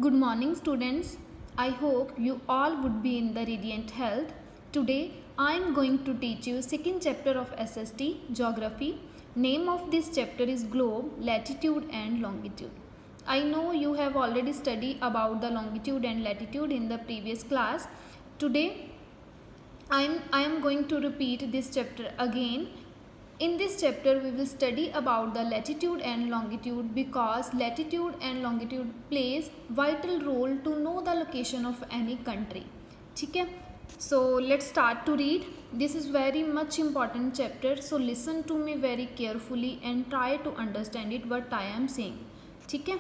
Good morning, students. I hope you all would be in the radiant health. Today, I am going to teach you second chapter of SST Geography. Name of this chapter is Globe, Latitude and Longitude. I know you have already studied about the longitude and latitude in the previous class. Today, I am going to repeat this chapter again. In this chapter, we will study about the latitude and longitude because latitude and longitude plays vital role to know the location of any country. ठीक है? So let's start to read. This is very much important chapter. So listen to me very carefully and try to understand it what I am saying. ठीक है?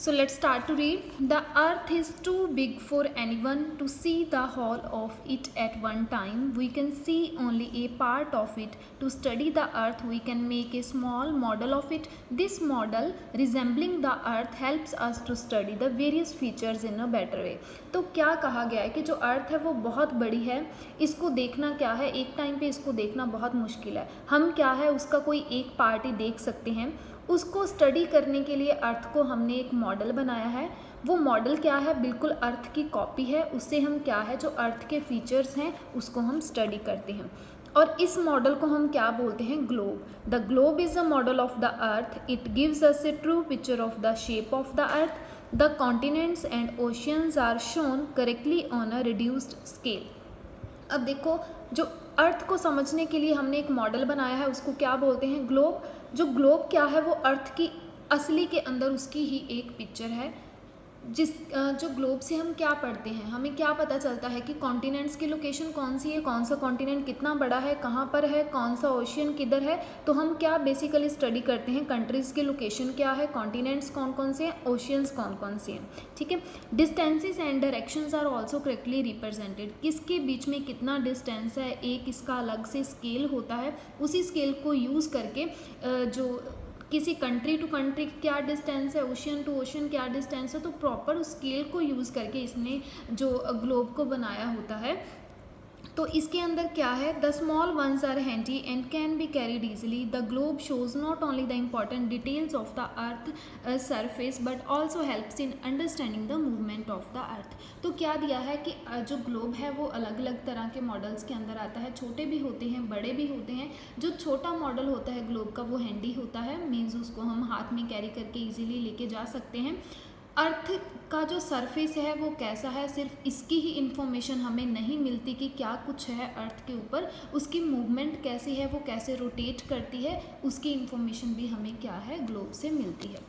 So let's start to read. The earth is too big for anyone to see the whole of it at one time. We can see only a part of it. To study the earth, we can make a small model of it. This model resembling the earth helps us to study the various features in a better way. तो क्या कहा गया है कि जो अर्थ है वो बहुत बड़ी है, इसको देखना क्या है, एक टाइम पे इसको देखना बहुत मुश्किल है. हम क्या है उसका कोई एक पार्ट ही देख सकते हैं. उसको स्टडी करने के लिए अर्थ को हमने एक मॉडल बनाया है. वो मॉडल क्या है, बिल्कुल अर्थ की कॉपी है. उससे हम क्या है जो अर्थ के फीचर्स हैं उसको हम स्टडी करते हैं और इस मॉडल को हम क्या बोलते हैं, globe. The globe is a model of the earth. It gives us a true picture of the shape of the earth. The continents and oceans are shown correctly on a reduced scale. अब देखो, जो अर्थ को समझने के लिए हमने एक model बनाया है उसको क्या बोलते हैं, ग्लोब. जो ग्लोब क्या है वो अर्थ की असली के अंदर उसकी ही एक पिक्चर है. जो ग्लोब से हम क्या पढ़ते हैं, हमें क्या पता चलता है कि कॉन्टिनेंट्स की लोकेशन कौन सी है, कौन सा कॉन्टिनेंट कितना बड़ा है, कहाँ पर है, कौन सा ओशियन किधर है. तो हम क्या बेसिकली स्टडी करते हैं, कंट्रीज़ की लोकेशन क्या है, कॉन्टिनेंट्स कौन कौन से हैं, ओशियंस कौन कौन से हैं. ठीक है. Distances and directions are also correctly represented. किसके बीच में कितना डिस्टेंस है, एक इसका अलग से स्केल होता है. उसी स्केल को यूज़ करके जो किसी कंट्री टू कंट्री क्या डिस्टेंस है, ओशियन टू ओशियन क्या डिस्टेंस है, तो प्रॉपर उस स्केल को यूज़ करके इसने जो ग्लोब को बनाया होता है. तो इसके अंदर क्या है, the small ones are handy and can be carried easily. The globe shows not only the important details of the earth surface but also helps in understanding the movement of the earth. तो क्या दिया है कि जो globe है वो अलग अलग तरह के मॉडल्स के अंदर आता है. छोटे भी होते हैं, बड़े भी होते हैं. जो छोटा मॉडल होता है ग्लोब का वो हैंडी होता है, मीन्स उसको हम हाथ में कैरी करके ईजिली लेके जा सकते हैं. अर्थ का जो सरफेस है वो कैसा है, सिर्फ इसकी ही इन्फॉर्मेशन हमें नहीं मिलती कि क्या कुछ है अर्थ के ऊपर. उसकी मूवमेंट कैसी है, वो कैसे रोटेट करती है, उसकी इन्फॉर्मेशन भी हमें क्या है ग्लोब से मिलती है.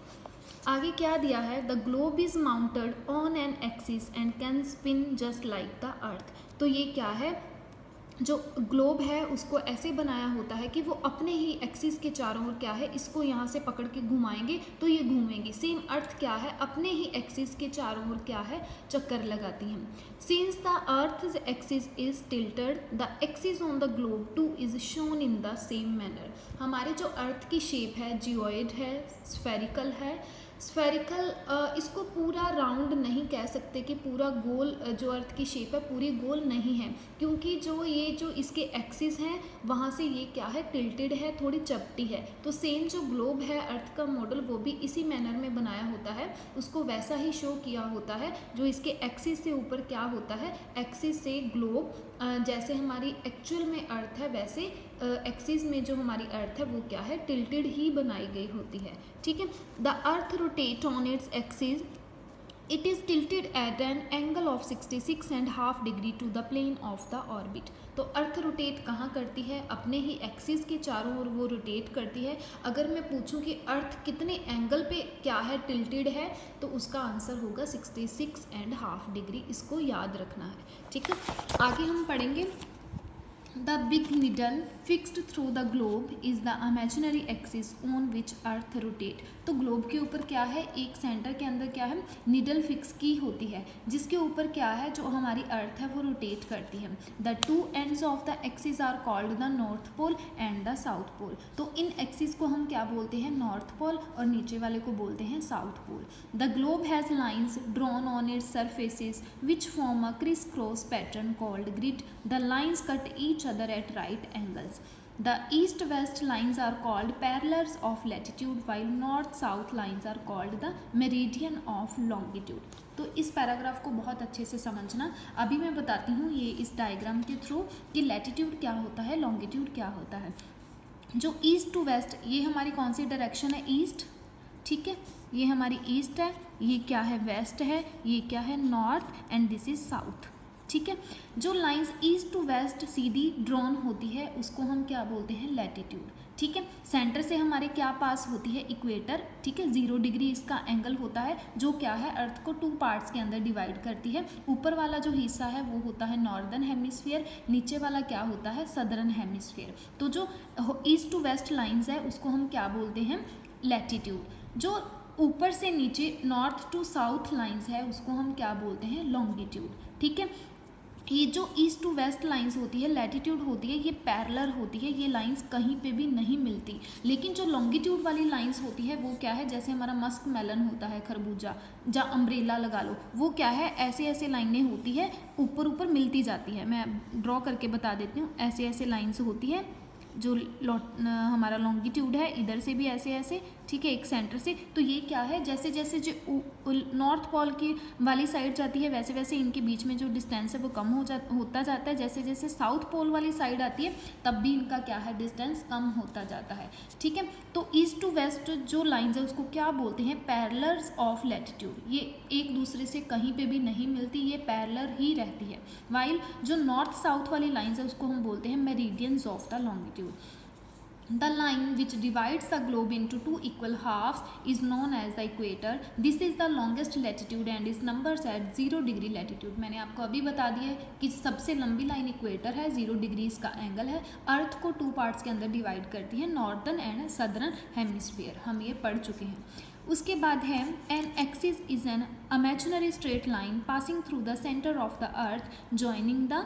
आगे क्या दिया है, the globe is mounted on an axis and can spin just like the earth. तो ये क्या है, जो ग्लोब है उसको ऐसे बनाया होता है कि वो अपने ही एक्सिस के चारों ओर क्या है, इसको यहाँ से पकड़ के घुमाएंगे तो ये घूमेंगी. सेम अर्थ क्या है, अपने ही एक्सिस के चारों ओर क्या है चक्कर लगाती हैं. Since the earth axis is tilted the axis on the globe two is shown in the same manner. हमारे जो अर्थ की शेप है जियोइड है, स्फेरिकल है. स्फेरिकल इसको पूरा राउंड नहीं कह सकते कि पूरा गोल, जो अर्थ की शेप है पूरी गोल नहीं है, क्योंकि जो इसके एक्सिस हैं वहाँ से ये क्या है टिल्टेड है, थोड़ी चपटी है. तो सेम जो ग्लोब है अर्थ का मॉडल वो भी इसी मैनर में बनाया होता है, उसको वैसा ही शो किया होता है. जो इसके एक्सिस से ऊपर क्या होता है, एक्सिस से ग्लोब जैसे हमारी एक्चुअल में अर्थ है वैसे एक्सिस में जो हमारी अर्थ है वो क्या है टिल्टेड ही बनाई गई होती है. ठीक है. The earth rotate on its axis. It is tilted at an angle of 66.5 degree to the plane of the orbit. तो अर्थ रोटेट कहाँ करती है, अपने ही एक्सिस के चारों ओर वो रोटेट करती है. अगर मैं पूछूं कि अर्थ कितने एंगल पे क्या है टिल्टेड है, तो उसका आंसर होगा 66.5 डिग्री. इसको याद रखना है. ठीक है. आगे हम पढ़ेंगे. The big needle fixed through the globe is the imaginary axis on which Earth rotate. तो ग्लोब के ऊपर क्या है, एक सेंटर के अंदर क्या है नीडल फिक्स की होती है, जिसके ऊपर क्या है जो हमारी अर्थ है वो रोटेट करती है. The two ends of the axis are called the North Pole and the South Pole. तो इन एक्सिस को हम क्या बोलते हैं, नॉर्थ पोल, और नीचे वाले को बोलते हैं South Pole. The globe has lines drawn on its surfaces which form a criss cross pattern called grid. The lines cut each other at right angles. The east-west lines are called parallels of latitude while north-south lines are called the meridian of longitude. तो इस paragraph को बहुत अच्छे से समझना। अभी मैं बताती हूँ ये इस डायग्राम के थ्रू कि लैटिट्यूड क्या होता है, लॉन्गिट्यूड क्या होता है। जो ईस्ट टू वेस्ट, ये हमारी कौन सी डायरेक्शन है, ईस्ट, ठीक है, ये हमारी ईस्ट है, ये क्या है, वेस्ट है, ये क्या है, north, and this is south, ठीक है। जो लाइंस ईस्ट टू वेस्ट सीधी ड्रॉन होती है उसको हम क्या बोलते हैं, लैटिट्यूड, ठीक है। सेंटर से हमारे क्या पास होती है, इक्वेटर, ठीक है, 0 डिग्री इसका एंगल होता है, जो क्या है, अर्थ को 2 पार्ट्स के अंदर डिवाइड करती है। ऊपर वाला जो हिस्सा है वो होता है नॉर्दर्न हेमिस्फीयर, नीचे वाला क्या होता है, सदर्न हेमिस्फीयर। तो जो ईस्ट टू वेस्ट लाइंस है उसको हम क्या बोलते हैं, लैटिट्यूड। जो ऊपर से नीचे नॉर्थ टू साउथ लाइंस है उसको हम क्या बोलते हैं, लॉन्गिट्यूड, ठीक है। ये जो ईस्ट टू वेस्ट लाइंस होती है, लैटिट्यूड होती है, ये पैरेलल होती है, ये लाइंस कहीं पे भी नहीं मिलती। लेकिन जो लॉन्गिट्यूड वाली लाइंस होती है वो क्या है, जैसे हमारा मस्क मेलन होता है, खरबूजा, या अम्ब्रेला लगा लो, वो क्या है, ऐसे ऐसे लाइनें होती है, ऊपर ऊपर मिलती जाती है। मैं ड्रॉ करके बता देती हूँ, ऐसे ऐसे लाइन्स होती है। जो हमारा लॉन्गिट्यूड है, इधर से भी ऐसे ऐसे, ठीक है, एक सेंटर से। तो ये क्या है, जैसे जैसे जो नॉर्थ पोल की वाली साइड जाती है वैसे वैसे इनके बीच में जो डिस्टेंस है वो कम होता जाता है। जैसे जैसे साउथ पोल वाली साइड आती है तब भी इनका क्या है, डिस्टेंस कम होता जाता है, ठीक है। तो ईस्ट टू वेस्ट जो लाइंस है उसको क्या बोलते हैं, पैरेलल्स ऑफ लैटिट्यूड। ये एक दूसरे से कहीं पे भी नहीं मिलती, ये पैरेलल ही रहती है। वाइल जो नॉर्थ साउथ वाली लाइंस है उसको हम बोलते हैं meridians of the longitude. The line which divides the globe into 2 equal halves is known as the equator. This is the longest latitude and is numbers at 0 degree latitude. मैंने आपको अभी बता दिया है कि सबसे लंबी लाइन इक्वेटर है, 0 डिग्री इसका एंगल है, अर्थ को 2 पार्ट्स के अंदर डिवाइड करती है, नॉर्दर्न एंड सदर्न हेमिस्फीयर, हम ये पढ़ चुके हैं। उसके बाद है an axis is an imaginary straight line passing through the centre of the earth joining the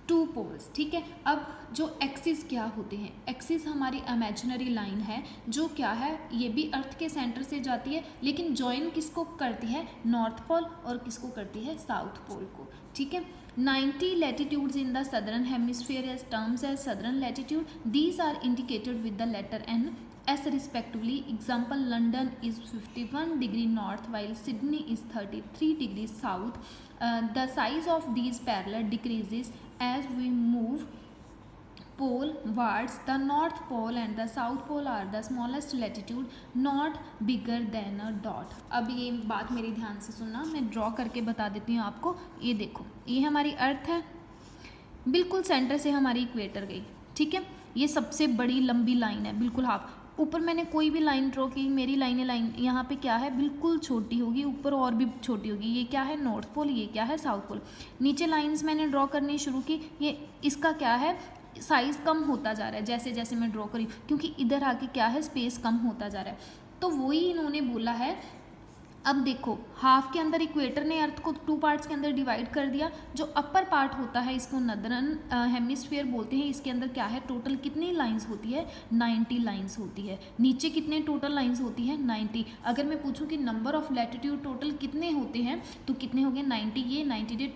2 poles, ठीक है। अब जो एक्सिस क्या होते हैं, एक्सिस हमारी इमेजिनरी लाइन है जो क्या है, ये भी अर्थ के सेंटर से जाती है, लेकिन जॉइन किसको करती है, नॉर्थ पोल, और किसको करती है, साउथ पोल को, ठीक है। 90 latitudes in the southern hemisphere as terms as southern latitude. These are indicated with the letter N as respectively. Example, London is 51 degree north while Sydney is 33 degrees south. The size of these parallel decreases as we move pole wards. The north pole and the south pole are the smallest latitude, not bigger than a dot. अब ये बात मेरी ध्यान से सुनना, मैं draw करके बता देती हूँ आपको। ये देखो, ये हमारी अर्थ है, बिल्कुल सेंटर से हमारी इक्वेटर गई, ठीक है। ये सबसे बड़ी लंबी लाइन है, बिल्कुल हाफ। ऊपर मैंने कोई भी लाइन ड्रॉ की, मेरी लाइन यहाँ पे क्या है, बिल्कुल छोटी होगी, ऊपर और भी छोटी होगी। ये क्या है, नॉर्थ पोल, ये क्या है, साउथ पोल। नीचे लाइंस मैंने ड्रॉ करनी शुरू की, ये इसका क्या है, साइज़ कम होता जा रहा है जैसे जैसे मैं ड्रॉ करी, क्योंकि इधर आके क्या है, स्पेस कम होता जा रहा है। तो वही इन्होंने बोला है। अब देखो, हाफ के अंदर इक्वेटर ने अर्थ को 2 पार्ट्स के अंदर डिवाइड कर दिया। जो अपर पार्ट होता है इसको नदरन हेमिस्फीयर बोलते हैं। इसके अंदर क्या है, टोटल कितनी लाइंस होती है, 90 लाइंस होती है। नीचे कितने टोटल लाइंस होती है, 90। अगर मैं पूछूं कि नंबर ऑफ लैटिट्यूड टोटल कितने होते हैं तो कितने हो गए, 90। ये 90 डे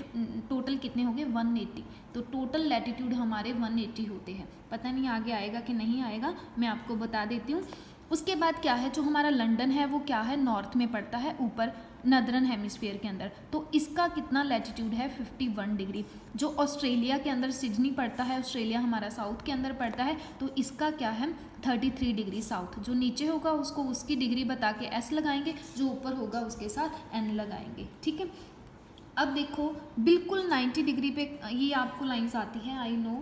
टोटल कितने हो गए, 180। तो टोटल लैटिट्यूड हमारे 180 होते हैं। पता नहीं आगे आएगा कि नहीं आएगा, मैं आपको बता देती हूँ। उसके बाद क्या है, जो हमारा लंदन है वो क्या है, नॉर्थ में पड़ता है, ऊपर नदरन हेमिस्फीयर के अंदर। तो इसका कितना लैटिट्यूड है, 51 डिग्री। जो ऑस्ट्रेलिया के अंदर सिडनी पड़ता है, ऑस्ट्रेलिया हमारा साउथ के अंदर पड़ता है, तो इसका क्या है, 33 डिग्री साउथ। जो नीचे होगा उसको उसकी डिग्री बता के एस लगाएंगे, जो ऊपर होगा उसके साथ एन लगाएंगे, ठीक है। अब देखो, बिल्कुल 90 डिग्री पे ये आपको लाइंस आती हैं, आई नो,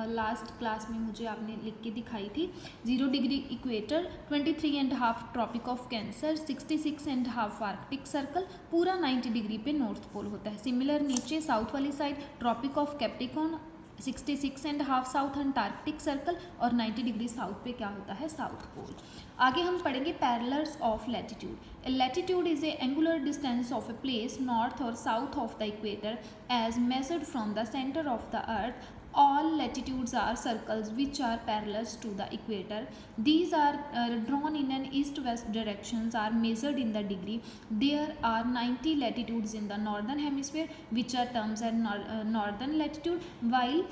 लास्ट क्लास में मुझे आपने लिख के दिखाई थी। 0 degree equator, 23.5 Tropic of Cancer, 66.5 Arctic Circle, पूरा 90 डिग्री पे नॉर्थ पोल होता है। सिमिलर नीचे साउथ वाली side Tropic of Capricorn, 66.5 south Antarctic Circle, और 90 डिग्री साउथ पे क्या होता है, साउथ पोल। आगे हम पढ़ेंगे parallels of latitude. Latitude is a angular distance of a place north और south of the equator as measured from the centre of the earth. All latitudes are circles which are parallel to the equator. These are drawn in an east-west directions, are measured in the degree. There are 90 latitudes in the northern hemisphere which are termed as northern latitude, while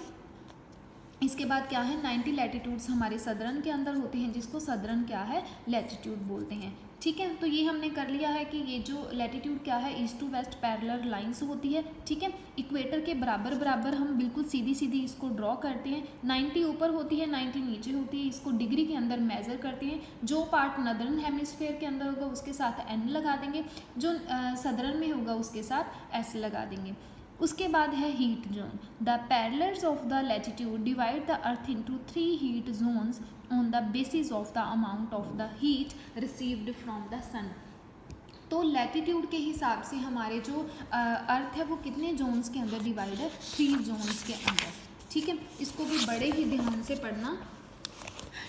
इसके बाद क्या है 90 latitudes हमारे southern के अंदर होते हैं, जिसको सदर्न क्या है लैटिट्यूड बोलते हैं। ठीक है, तो ये हमने कर लिया है कि ये जो लैटिट्यूड क्या है east to west parallel lines होती है। ठीक है, इक्वेटर के बराबर बराबर हम बिल्कुल सीधी सीधी इसको ड्रॉ करते हैं। 90 ऊपर होती है, 90 नीचे होती है, इसको डिग्री के अंदर मेज़र करते हैं। जो पार्ट नदर्न हेमिस्फेयर के अंदर होगा उसके साथ एन लगा देंगे, जो सदर्न में होगा उसके साथ एस लगा देंगे। उसके बाद है heat zone. The parallels of the latitude divide the earth into 3 heat zones on the basis of the amount of the heat received from the sun. तो लैटिट्यूड के हिसाब से हमारे जो अर्थ है वो कितने जोन्स के अंदर डिवाइड है, 3 जोन्स के अंदर। ठीक है, इसको भी बड़े ही ध्यान से पढ़ना,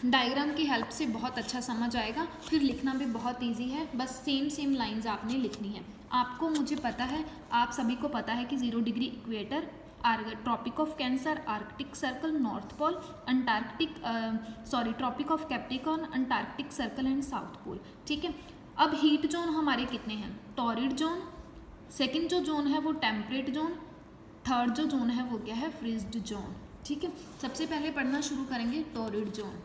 डायग्राम की हेल्प से बहुत अच्छा समझ आएगा, फिर लिखना भी बहुत इजी है, बस सेम लाइंस आपने लिखनी है। आपको मुझे पता है, आप सभी को पता है कि 0 degree equator, Tropic of Cancer, Arctic Circle, North Pole, Tropic of Capricorn, Antarctic Circle and South Pole. ठीक है, अब हीट जोन हमारे कितने हैं, टॉरिड जोन, सेकंड जो जोन है वो टेम्परेट जोन, थर्ड जो जोन है वो क्या है, फ्रीज्ड जोन। ठीक है, सबसे पहले पढ़ना शुरू करेंगे torrid zone.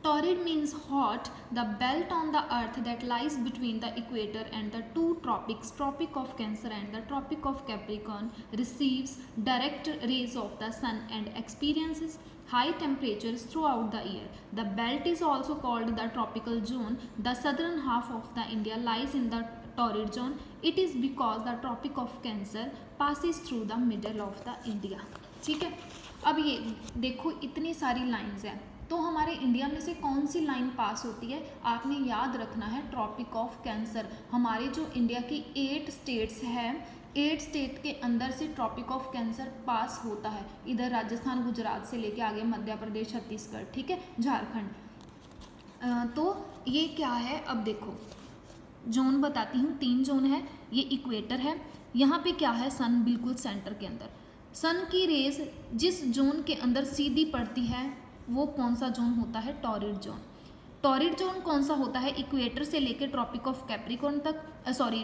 Torrid means hot, the belt on the earth that lies between the equator and the 2 tropics, Tropic of Cancer and the Tropic of Capricorn, receives direct rays of the sun and experiences high temperatures throughout the year. The belt is also called the tropical zone. The southern half of the India lies in the torrid zone. It is because the Tropic of Cancer passes through the middle of the India. ठीक है, अब ये देखो इतनी सारी lines हैं, तो हमारे इंडिया में से कौन सी लाइन पास होती है, आपने याद रखना है ट्रॉपिक ऑफ कैंसर। हमारे जो इंडिया की 8 स्टेट्स हैं, 8 स्टेट के अंदर से ट्रॉपिक ऑफ कैंसर पास होता है, इधर राजस्थान गुजरात से लेके आगे मध्य प्रदेश छत्तीसगढ़, ठीक है, झारखंड। तो ये क्या है, अब देखो जोन बताती हूँ, 3 जोन है, ये इक्वेटर है, यहाँ पे क्या है सन बिल्कुल सेंटर के अंदर। सन की रेज जिस जोन के अंदर सीधी पड़ती है वो कौन सा जोन होता है, टॉरिड जोन। टॉरिड जोन कौन सा होता है, इक्वेटर से लेकर ट्रॉपिक ऑफ कैप्रिकॉर्न तक,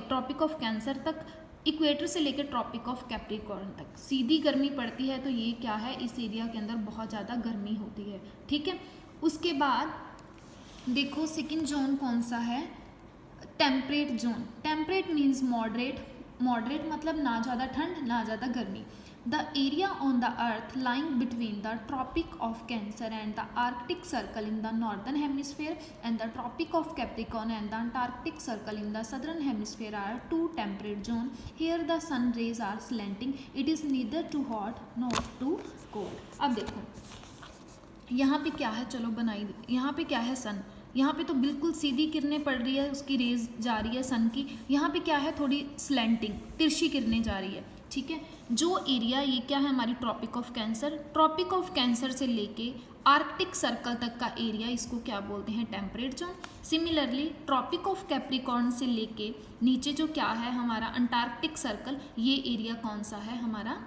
ट्रॉपिक ऑफ कैंसर तक, इक्वेटर से लेकर ट्रॉपिक ऑफ कैप्रिकॉर्न तक सीधी गर्मी पड़ती है। तो ये क्या है, इस एरिया के अंदर बहुत ज़्यादा गर्मी होती है। ठीक है, उसके बाद देखो सेकंड जोन कौन सा है, temperate zone. Temperate means moderate, moderate मतलब ना ज़्यादा ठंड ना ज़्यादा गर्मी। The area on the earth lying between the Tropic of Cancer and the Arctic Circle in the northern hemisphere and the Tropic of Capricorn and the Antarctic Circle in the southern hemisphere are 2 temperate zones. Here the sun rays are slanting. It is neither too hot nor too cold. अब देखो यहाँ पे क्या है, चलो बनाई, यहाँ पे क्या है सन, यहाँ पे तो बिल्कुल सीधी किरणें पड़ रही है, उसकी रेज जा रही है सन की। यहाँ पे क्या है, थोड़ी स्लैंटिंग, तिरछी किरणें जा रही है। ठीक है, जो एरिया ये क्या है हमारी Tropic of Cancer, Tropic of Cancer से लेके आर्कटिक सर्कल तक का एरिया, इसको क्या बोलते हैं, temperate zone. Similarly Tropic of Capricorn से लेके नीचे जो क्या है हमारा अंटार्कटिक सर्कल, ये एरिया कौन सा है हमारा,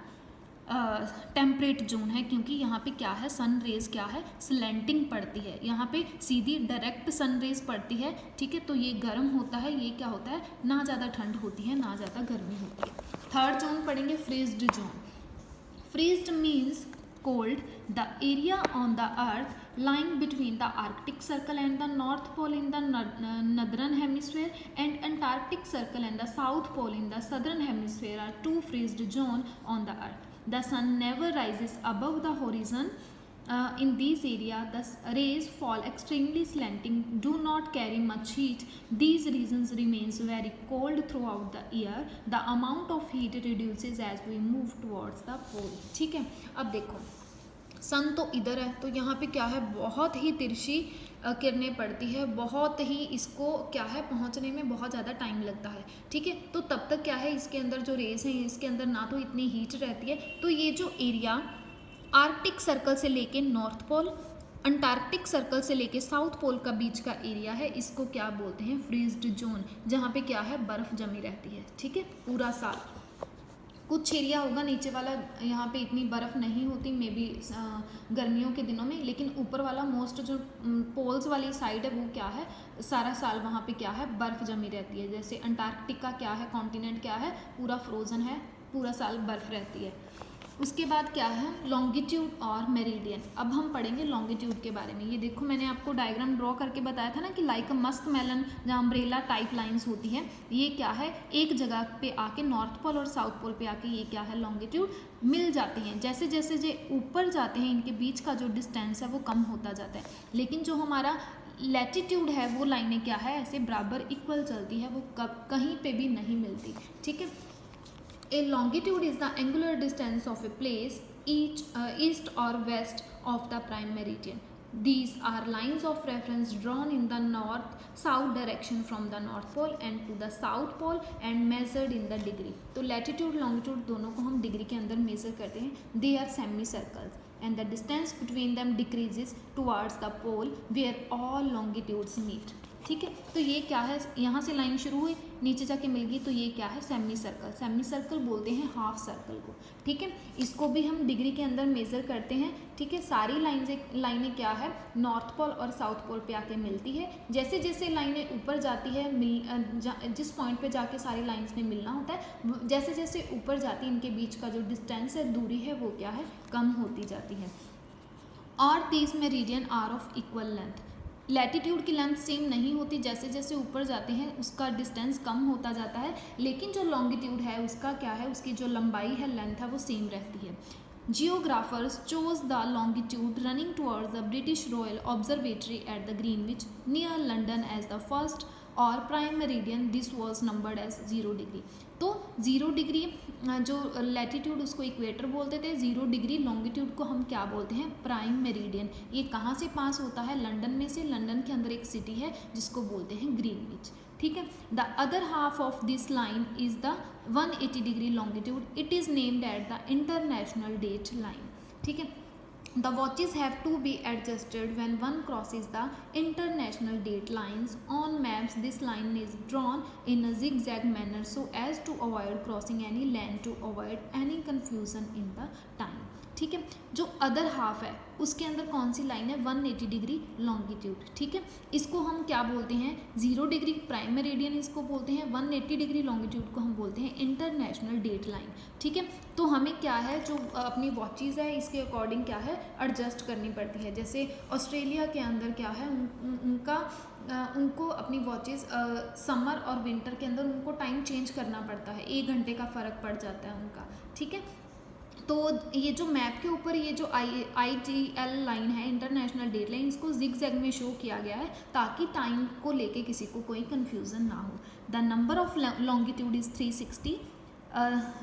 टेम्परेट जोन है, क्योंकि यहाँ पे क्या है सन रेज क्या है, स्लैंटिंग पड़ती है, यहाँ पे सीधी डायरेक्ट सन रेज पड़ती है। ठीक है, तो ये गर्म होता है, ये क्या होता है, ना ज़्यादा ठंड होती है ना ज़्यादा गर्मी होती है। थर्ड जोन पढ़ेंगे freezed zone. Freezed means cold, the area on the earth lying between the Arctic Circle and the North Pole in the northern hemisphere and Antarctic Circle and the South Pole in the southern hemisphere are 2 freezed zones on the earth. The sun never rises above the horizon. In these areas, the rays fall extremely slanting, do not carry much heat. These regions remains very cold throughout the year. The amount of heat reduces as we move towards the pole. ठीक है, अब देखो सन तो इधर है, तो यहाँ पे क्या है, बहुत ही तिरछी किरणें पड़ती है, बहुत ही इसको क्या है पहुँचने में बहुत ज़्यादा टाइम लगता है। ठीक है, तो तब तक क्या है इसके अंदर जो रेस हैं इसके अंदर ना तो इतनी हीट रहती है। तो ये जो एरिया आर्कटिक सर्कल से लेके नॉर्थ पोल, अंटार्कटिक सर्कल से लेके साउथ पोल का बीच का एरिया है, इसको क्या बोलते हैं, फ्रीज्ड जोन, जहाँ पे क्या है बर्फ़ जमी रहती है। ठीक है, पूरा साल कुछ एरिया होगा नीचे वाला, यहाँ पे इतनी बर्फ़ नहीं होती मे बी गर्मियों के दिनों में, लेकिन ऊपर वाला मोस्ट जो पोल्स वाली साइड है वो क्या है, सारा साल वहाँ पे क्या है बर्फ़ जमी रहती है। जैसे अंटार्कटिका क्या है, कॉन्टिनेंट क्या है, पूरा फ्रोज़न है, पूरा साल बर्फ़ रहती है। उसके बाद क्या है लॉन्गिट्यूड और मेरिडियन। अब हम पढ़ेंगे लॉन्गिट्यूड के बारे में। ये देखो मैंने आपको डायग्राम ड्रॉ करके बताया था ना कि लाइक अ मस्क मेलन जहाँ अम्ब्रेला टाइप लाइंस होती हैं, ये क्या है एक जगह पे आके नॉर्थ पोल और साउथ पोल पे आके ये क्या है लॉन्गिट्यूड मिल जाती हैं। जैसे जैसे जो ऊपर जाते हैं इनके बीच का जो डिस्टेंस है वो कम होता जाता है, लेकिन जो हमारा लैटिट्यूड है वो लाइनें क्या है ऐसे बराबर इक्वल चलती है, वो कहीं पे भी नहीं मिलती। ठीक है। A longitude is the angular distance of a place east or west of the prime meridian. These are lines of reference drawn in the north-south direction from the north pole and to the south pole and measured in the degree. तो latitude, longitude दोनों को हम degree के अंदर major करते हैं. They are semicircles and the distance between them decreases towards the pole where all longitudes meet. ठीक है, तो ये क्या है यहाँ से लाइन शुरू हुई नीचे जाके मिल गई, तो ये क्या है सेमी सर्कल। सेमी सर्कल बोलते हैं हाफ सर्कल को। ठीक है, इसको भी हम डिग्री के अंदर मेज़र करते हैं। ठीक है, सारी लाइनें क्या है नॉर्थ पोल और साउथ पोल पे आके मिलती है। जैसे जैसे लाइनें ऊपर जाती है जिस पॉइंट पे जाके सारी लाइन्स ने मिलना होता है, जैसे जैसे ऊपर जाती है इनके बीच का जो डिस्टेंस है दूरी है वो क्या है कम होती जाती है। और these meridian are of equal length. Latitude की लेंथ सेम नहीं होती, जैसे जैसे ऊपर जाते हैं उसका डिस्टेंस कम होता जाता है, लेकिन जो लॉन्गिट्यूड है उसका क्या है उसकी जो लंबाई है लेंथ है वो सेम रहती है। Geographers chose the longitude running towards the British Royal Observatory at the Greenwich near London as the first और prime meridian this was numbered as 0 degree. तो 0 डिग्री जो लैटिट्यूड उसको इक्वेटर बोलते थे, 0 डिग्री लॉन्गिट्यूड को हम क्या बोलते हैं प्राइम मेरिडियन। ये कहाँ से पास होता है लंदन में से। लंदन के अंदर एक सिटी है जिसको बोलते हैं ग्रीनविच। ठीक है, the other half of this line is the 180 degree longitude. It is named at the international date line. ठीक है, the watches have to be adjusted when one crosses the international date lines. On maps this line is drawn in a zigzag manner so as to avoid crossing any land to avoid any confusion in the time. ठीक है, जो other half है उसके अंदर कौन सी line है 180 degree longitude. ठीक है, इसको हम क्या बोलते हैं 0 डिग्री प्राइम मेरिडियन इसको बोलते हैं, 180 डिग्री लॉन्गिट्यूड को हम बोलते हैं इंटरनेशनल डेट लाइन। ठीक है, तो हमें क्या है जो अपनी वॉचेज़ है इसके अकॉर्डिंग क्या है एडजस्ट करनी पड़ती है। जैसे ऑस्ट्रेलिया के अंदर क्या है उनको अपनी वॉचेज़ समर और विंटर के अंदर उनको टाइम चेंज करना पड़ता है, 1 घंटे का फ़र्क पड़ जाता है उनका। ठीक है, तो ये जो मैप के ऊपर ये जो IGL लाइन है इंटरनेशनल डेट लाइन, इसको जिगजैग में शो किया गया है ताकि टाइम को लेके किसी को कोई कन्फ्यूज़न ना हो। The number of longitude is 360,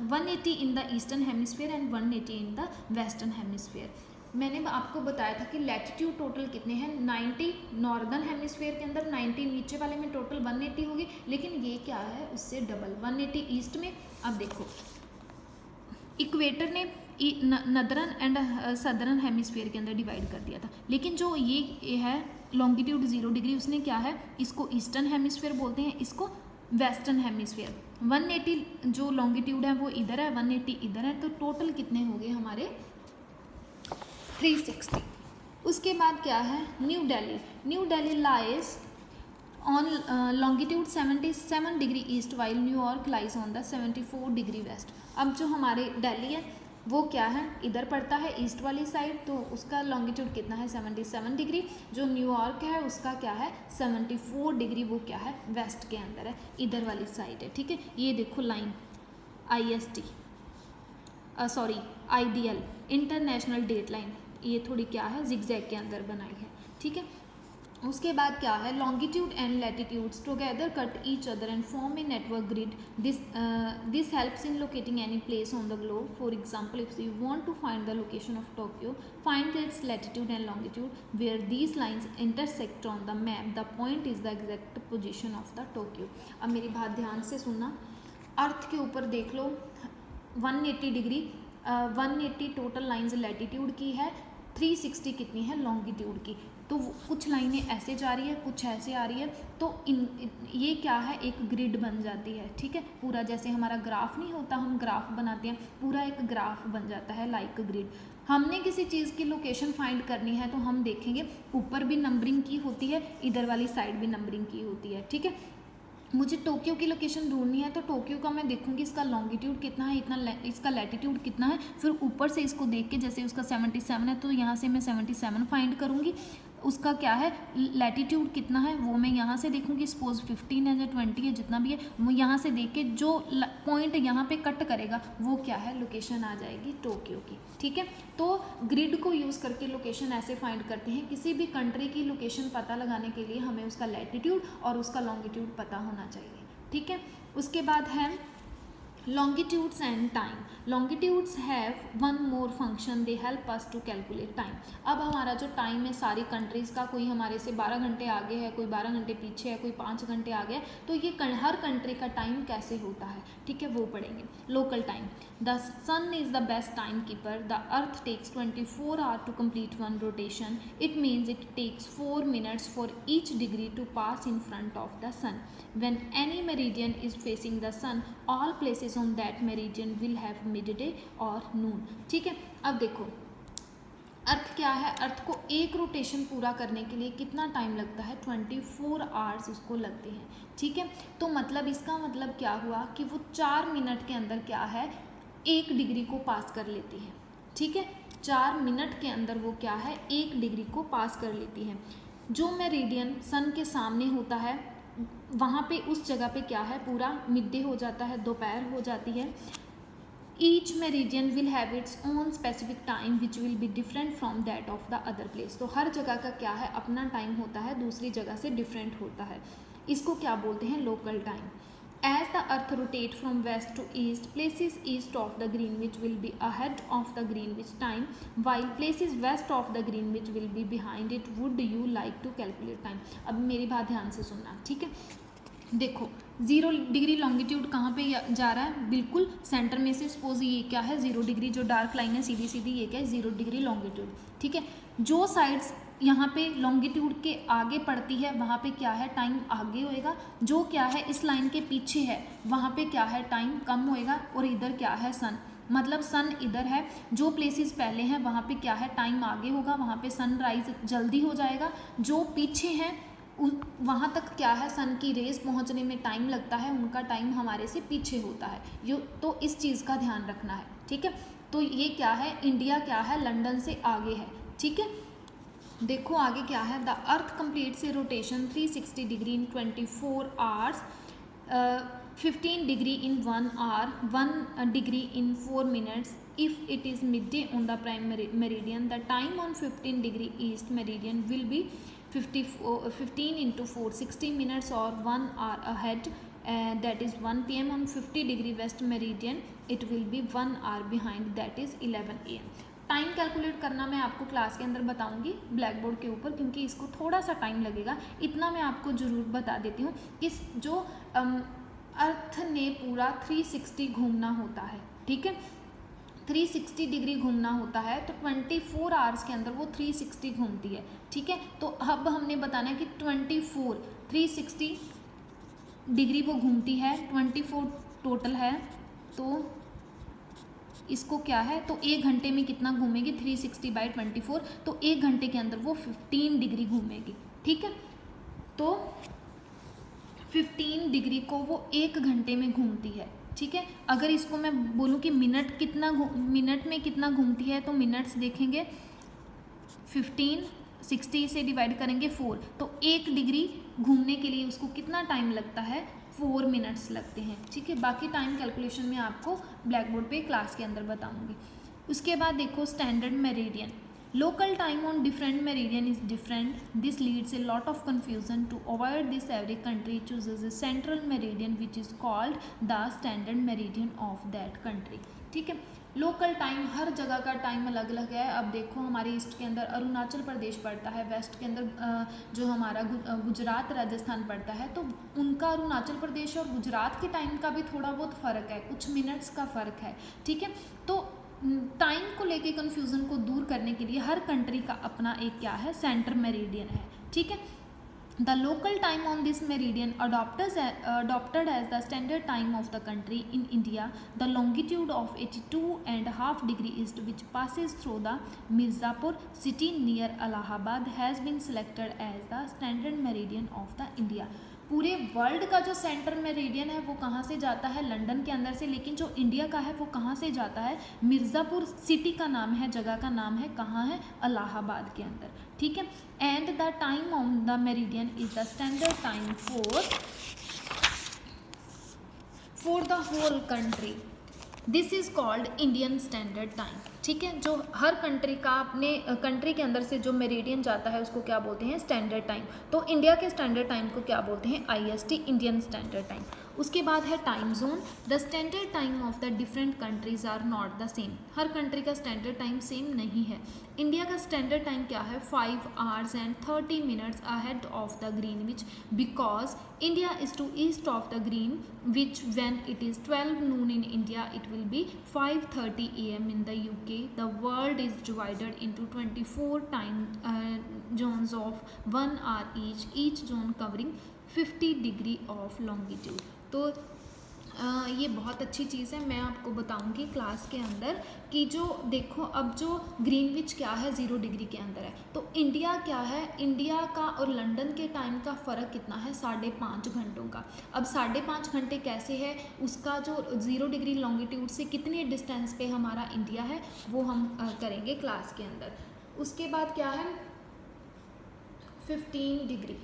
180 in the eastern hemisphere and 180 in the western hemisphere. मैंने आपको बताया था कि लैटिट्यूड टोटल कितने हैं 90 नॉर्दर्न हेमिस्फीयर के अंदर, 90 नीचे वाले में टोटल 180 होगी, लेकिन ये क्या है उससे डबल 180 ईस्ट में। अब देखो इक्वेटर ने नदरन एंड सदर्न हेमिस्फीयर के अंदर डिवाइड कर दिया था, लेकिन जो ये है लॉन्गिट्यूड 0 डिग्री उसने क्या है इसको ईस्टर्न हेमिस्फीयर बोलते हैं, इसको वेस्टर्न हेमिस्फीयर। 180 जो लॉन्गिट्यूड है वो इधर है, 180 इधर है, तो टोटल कितने हो गए हमारे 360। उसके बाद क्या है new Delhi. New Delhi lies on longitude 77 degree east while New York lies on the 74 degree west. अब जो हमारे दिल्ली है वो क्या है इधर पड़ता है ईस्ट वाली साइड, तो उसका लॉन्गिट्यूड कितना है 77 डिग्री। जो न्यूयॉर्क है उसका क्या है 74 डिग्री, वो क्या है वेस्ट के अंदर है, इधर वाली साइड है। ठीक है, ये देखो line IST IDL international date line, ये थोड़ी क्या है जिगजैग के अंदर बनाई है। ठीक है, उसके बाद क्या है longitude and latitudes together cut each other and form a network grid. This helps in locating any place on the globe. For example if you want to find the location of Tokyo, find its latitude and longitude where these lines intersect on the map, the point is the exact position of the Tokyo. अब मेरी बात ध्यान से सुनना, अर्थ के ऊपर देख लो 180 degree 180 total lines latitude की है, 360 कितनी है लॉन्गिट्यूड की। तो कुछ लाइनें ऐसे जा रही है कुछ ऐसे आ रही है, तो ये क्या है एक ग्रिड बन जाती है। ठीक है, पूरा जैसे हमारा ग्राफ नहीं होता, हम ग्राफ बनाते हैं, पूरा एक ग्राफ बन जाता है लाइक ग्रिड। हमने किसी चीज़ की लोकेशन फाइंड करनी है तो हम देखेंगे ऊपर भी नंबरिंग की होती है, इधर वाली साइड भी नंबरिंग की होती है। ठीक है, मुझे टोक्यो की लोकेशन ढूंढनी है, तो टोक्यो का मैं देखूंगी इसका लॉन्गिट्यूड कितना है, इसका लैटिट्यूड कितना है, फिर ऊपर से इसको देख के जैसे उसका 77 है तो यहाँ से मैं 77 फाइंड करूँगी। उसका क्या है लैटिट्यूड कितना है वो मैं यहाँ से देखूँगी, सपोज 15 है या 20 है जितना भी है, वो यहाँ से देख के जो पॉइंट यहाँ पे कट करेगा वो क्या है लोकेशन आ जाएगी टोक्यो की। ठीक है, तो ग्रिड को यूज़ करके लोकेशन ऐसे फाइंड करते हैं। किसी भी कंट्री की लोकेशन पता लगाने के लिए हमें उसका लैटिट्यूड और उसका लॉन्गिट्यूड पता होना चाहिए। ठीक है, उसके बाद है longitudes and time. Longitudes have one more function, they help us to calculate time. अब हमारा जो टाइम है सारी कंट्रीज़ का, कोई हमारे से 12 घंटे आगे है, कोई 12 घंटे पीछे है, कोई 5 घंटे आगे है, तो ये हर कंट्री का टाइम कैसे होता है, ठीक है, वो पढ़ेंगे। Local time, the sun is the best time keeper, the earth takes 24 hour to complete one rotation, it means it takes 4 minutes for each degree to pass in front of the sun. When any meridian is facing the sun, all places on that meridian will have midday or noon. ठीक है, अब देखो अर्थ क्या है, अर्थ को एक rotation पूरा करने के लिए कितना टाइम लगता है, 24 आवर्स उसको लगते हैं। ठीक है, तो मतलब इसका मतलब क्या हुआ कि वो 4 मिनट के अंदर क्या है 1 डिग्री को पास कर लेती है। ठीक है, 4 मिनट के अंदर वो क्या है 1 डिग्री को पास कर लेती है। जो मेरिडियन सन के सामने होता है वहाँ पे उस जगह पे क्या है पूरा मिड डे हो जाता है, दोपहर हो जाती है। Each meridian will have its own specific time which will be different from that of the other place. तो हर जगह का क्या है अपना टाइम होता है, दूसरी जगह से डिफरेंट होता है। इसको क्या बोलते हैं local time. As the earth rotates from west to east, places east of the Greenwich will be ahead of the Greenwich time, while places west of the Greenwich will be behind it. Would you like to calculate time? अब मेरी बात ध्यान से सुनना, ठीक है। देखो 0 degree longitude कहाँ पे जा रहा है, बिल्कुल सेंटर में से। सपोज ये क्या है 0 डिग्री, जो डार्क लाइन है सीधी सीधी ये क्या है 0 डिग्री लॉन्गिट्यूड। ठीक है, जो साइड्स यहाँ पे लॉन्गिट्यूड के आगे पड़ती है वहाँ पे क्या है टाइम आगे होएगा, जो क्या है इस लाइन के पीछे है वहाँ पे क्या है टाइम कम होएगा। और इधर क्या है सन, मतलब सन इधर है, जो प्लेसेस पहले हैं वहाँ पे क्या है टाइम आगे होगा, वहाँ पे सनराइज जल्दी हो जाएगा। जो पीछे हैं वहाँ तक क्या है सन की रेस पहुँचने में टाइम लगता है, उनका टाइम हमारे से पीछे होता है। यो तो इस चीज़ का ध्यान रखना है। ठीक है, तो ये क्या है इंडिया क्या है लंदन से आगे है। ठीक है, देखो आगे क्या है, the earth completes a rotation 360 degree in 24 hours, 15 degree in 1 hour, 1 degree in 4 minutes. If it is mid day on the prime meridian, the time on 15 degree east meridian will be 15 into 4 60 minutes or 1 hour ahead, that is 1 PM. on 50 degree west meridian it will be 1 hour behind, that is 11 AM. Time calculate करना मैं आपको class के अंदर बताऊंगी black board के ऊपर, क्योंकि इसको थोड़ा सा टाइम लगेगा। इतना मैं आपको ज़रूर बता देती हूँ कि जो अर्थ ने पूरा 360 घूमना होता है। ठीक है, 360 डिग्री घूमना होता है, तो 24 आवर्स के अंदर वो 360 घूमती है। ठीक है, तो अब हमने बताना है कि 360 डिग्री वो घूमती है, 24 टोटल है, तो इसको क्या है तो 1 घंटे में कितना घूमेगी 360/24, तो 1 घंटे के अंदर वो 15 डिग्री घूमेगी। ठीक है, तो 15 डिग्री को वो 1 घंटे में घूमती है। ठीक है, अगर इसको मैं बोलूँ कि मिनट में कितना घूमती है, तो मिनट्स देखेंगे 15 60 से डिवाइड करेंगे 4, तो 1 डिग्री घूमने के लिए उसको कितना टाइम लगता है 4 मिनट्स लगते हैं। ठीक है, बाकी टाइम कैलकुलेशन में आपको ब्लैक बोर्ड पे क्लास के अंदर बताऊंगी। उसके बाद देखो standard meridian, local time on different meridian is different. This leads a lot of confusion. To avoid this, every country chooses a central meridian which is called the standard meridian of that country. ठीक है, local time हर जगह का time अलग अलग है। अब देखो हमारे ईस्ट के अंदर अरुणाचल प्रदेश पड़ता है, वेस्ट के अंदर जो हमारा गुजरात राजस्थान पड़ता है, तो उनका अरुणाचल प्रदेश और गुजरात के टाइम का भी थोड़ा बहुत फ़र्क है, कुछ मिनट्स का फ़र्क है। ठीक है, तो टाइम को लेके कन्फ्यूज़न को दूर करने के लिए हर कंट्री का अपना एक क्या है सेंटर मेरिडियन है। ठीक है, the local time on this meridian adopted as the standard time of the country. In India, the longitude of 82.5 degree east, which passes through the Mirzapur city near Allahabad, has been selected as the standard meridian of the India. पूरे world का जो centre meridian है वो कहाँ से जाता है, London के अंदर से, लेकिन जो इंडिया का है वो कहाँ से जाता है, मिर्ज़ापुर सिटी का नाम है, जगह का नाम है, कहाँ है, इलाहाबाद के अंदर, ठीक है। And the time on the meridian is the standard time for the whole country, this is called Indian standard time, ठीक है। जो हर कंट्री का अपने कंट्री के अंदर से जो मेरिडियन जाता है उसको क्या बोलते हैं, स्टैंडर्ड टाइम। तो इंडिया के स्टैंडर्ड टाइम को क्या बोलते हैं, IST, इंडियन स्टैंडर्ड टाइम। उसके बाद है time zone, the standard time of the different countries are not the same, हर कंट्री का स्टैंडर्ड टाइम सेम नहीं है। इंडिया का स्टैंडर्ड टाइम क्या है, 5 hours and 30 minutes ahead of the Greenwich, because India is to east of the Greenwich. When it is 12 noon in India, it will be 5:30 AM in the UK. The world is divided into 24 time zones of 1 hour each zone covering 50 degree of longitude. तो ये बहुत अच्छी चीज़ है, मैं आपको बताऊंगी class के अंदर कि जो देखो अब जो ग्रीनविच क्या है 0 डिग्री के अंदर है, तो इंडिया क्या है, इंडिया का और लंदन के टाइम का फ़र्क कितना है, 5.5 घंटों का। अब 5.5 घंटे कैसे है, उसका जो 0 डिग्री लॉन्गिट्यूड से कितने डिस्टेंस पे हमारा इंडिया है वो हम करेंगे क्लास के अंदर। उसके बाद क्या है 15 डिग्री,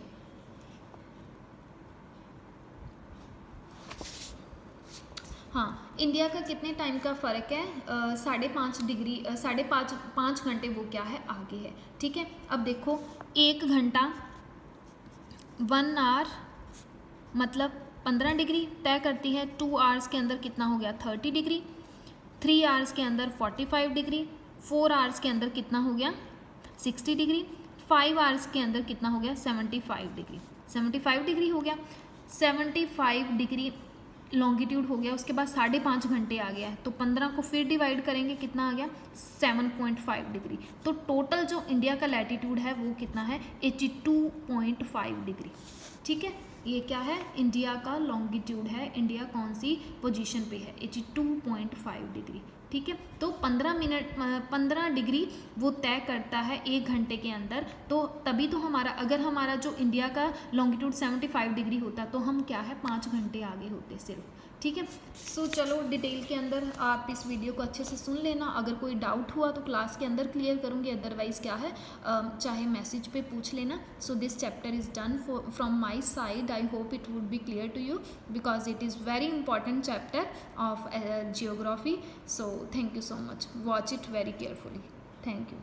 हाँ इंडिया का कितने टाइम का फ़र्क है, 5.5 डिग्री, 5.5 घंटे वो क्या है आगे है, ठीक है। अब देखो 1 घंटा 1 आवर मतलब 15 डिग्री तय करती है, 2 आवर्स के अंदर कितना हो गया 30 डिग्री, 3 आवर्स के अंदर 45 डिग्री, 4 आवर्स के अंदर कितना हो गया 60 डिग्री, 5 आवर्स के अंदर कितना हो गया 75 डिग्री, 75 डिग्री हो गया, 75 डिग्री लॉन्गिट्यूड हो गया। उसके बाद 5.5 घंटे आ गया है, तो 15 को फिर डिवाइड करेंगे, कितना आ गया 7.5 डिग्री। तो टोटल जो इंडिया का लैटिट्यूड है वो कितना है 82.5 डिग्री, ठीक है। ये क्या है, इंडिया का लॉन्गिट्यूड है, इंडिया कौन सी पोजीशन पे है 82.5 डिग्री, ठीक है। तो 15 डिग्री वो तय करता है 1 घंटे के अंदर, तो तभी तो हमारा, अगर हमारा जो इंडिया का लॉन्गिट्यूड 75 डिग्री होता तो हम क्या है 5 घंटे आगे होते सिर्फ, ठीक है। सो चलो डिटेल के अंदर आप इस वीडियो को अच्छे से सुन लेना, अगर कोई डाउट हुआ तो क्लास के अंदर क्लियर करूँगी, अदरवाइज़ क्या है चाहे मैसेज पे पूछ लेना। So this chapter is done from my side, I hope it would be clear to you because it is very important chapter of geography. So thank you so much, watch it very carefully, thank you।